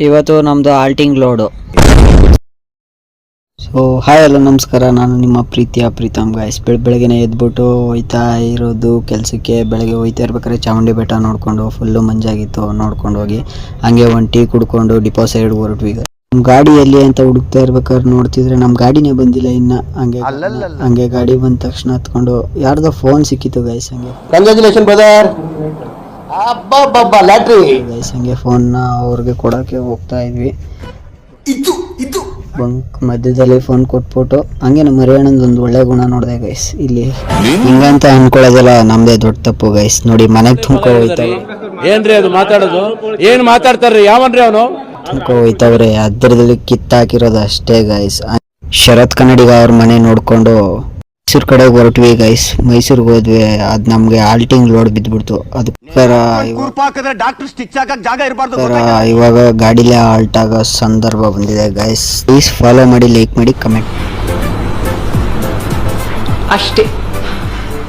ಇವತ್ತು ನಮ್ಮದು halting load. So hi hello ನಮಸ್ಕಾರ, ನಾನು ನಿಮ್ಮ ಪ್ರೀತಿಯ ಪ್ರೀತಮ್ ಗಾಯ್ಸ್. ಬೆಳಗ್ಗೆನೇ ಎದ್ಬಿಟ್ಟು ಹೋಯ್ತಾ ಇರೋದು ಕೆಲಸಕ್ಕೆ. ಬೆಳಗ್ಗೆ ಹೋಯ್ತಾ ಇರ್ಬೇಕಾದ್ರೆ ಚಾಮುಂಡಿ ಬೆಟ್ಟ ನೋಡಿಕೊಂಡು ಫುಲ್ಲು ಮಂಜಾಗಿತ್ತು, ನೋಡ್ಕೊಂಡು ಹೋಗಿ ಹಂಗೆ ಒಂದು ಟೀ ಕುಡ್ಕೊಂಡು ಡಿಪೋ ಸೈಡ್ ಹೊರಟ್ವಿ. ಈಗ ನಮ್ಮ ಗಾಡಿಯಲ್ಲಿ ಅಂತ ಹುಡುಕ್ತಾ ಇರ್ಬೇಕಾದ್ರೆ ನೋಡ್ತಿದ್ರೆ ನಮ್ಮ ಗಾಡಿನೇ ಬಂದಿಲ್ಲ ಇನ್ನು. ಹಂಗೆ ಗಾಡಿ ಬಂದ ತಕ್ಷಣ ಹತ್ಕೊಂಡು ಯಾರ್ದೋ ಫೋನ್ ಸಿಕ್ಕಿತ್ತು ಗೈಸ್. ಹಂಗೆ ಕಂಗ್ರಾಚುಲೇಷನ್ ಬ್ರದರ್, ಗೈಸ್ ಹಂಗೆ ಫೋನ್ನ ಅವ್ರಿಗೆ ಕೊಡೋಕ್ಕೆ ಹೋಗ್ತಾ ಇದ್ವಿ. ಬಂಕ್ ಮಧ್ಯದಲ್ಲಿ ಫೋನ್ ಕೊಟ್ಬಿಟ್ಟು ಹಂಗೆ ನಮ್ಮ ಹರಿಯಾಣದೊಂದು ಒಳ್ಳೆ ಗುಣ ನೋಡಿದೆ ಗೈಸ್. ಇಲ್ಲಿ ಹಿಂಗಂತ ಅನ್ಕೊಳ್ಳೋದೆಲ್ಲ ನಮ್ದೇ ದೊಡ್ಡ ತಪ್ಪು ಗೈಸ್. ನೋಡಿ ಮನೆಗೆ ತುಂಬ್ಕೊ ಹೋಯ್ತಾವೆ. ಏನ್ರಿ ಅದು ಮಾತಾಡೋದು? ಏನ್ ಮಾತಾಡ್ತಾರ್ರಿ? ಯಾವನ್ರಿ ಅವನು? ತುಂಬ್ಕೊ ಹೋಯ್ತಾವ್ರೆ, ಅದರದಲ್ಲಿ ಕಿತ್ತಾಕಿರೋದು ಅಷ್ಟೇ ಗೈಸ್. ಶರತ್ ಕನ್ನಡಿಗ ಅವ್ರ ಮನೆ ನೋಡ್ಕೊಂಡು ಮೈಸೂರು ಕಡೆಗೆ ಹೊರಟ್ವಿ ಗೈಸ್. ಮೈಸೂರಿಗೆ ಹೋದ್ವಿ, ಅದು ನಮ್ಗೆ ಆಲ್ಟಿಂಗ್ ಲೋಡ್ ಬಿದ್ದ್ಬಿಡ್ತು. ಅದಕ್ಕೋಸ್ಕರ ಇವಾಗ ಗಾಡಿಲೇ ಆಲ್ಟ್ ಆಗೋ ಸಂದರ್ಭ ಬಂದಿದೆ ಗೈಸ್. ಪ್ಲೀಸ್ ಫಾಲೋ ಮಾಡಿ, ಲೈಕ್ ಮಾಡಿ, ಕಮೆಂಟ್ ಅಷ್ಟೇ.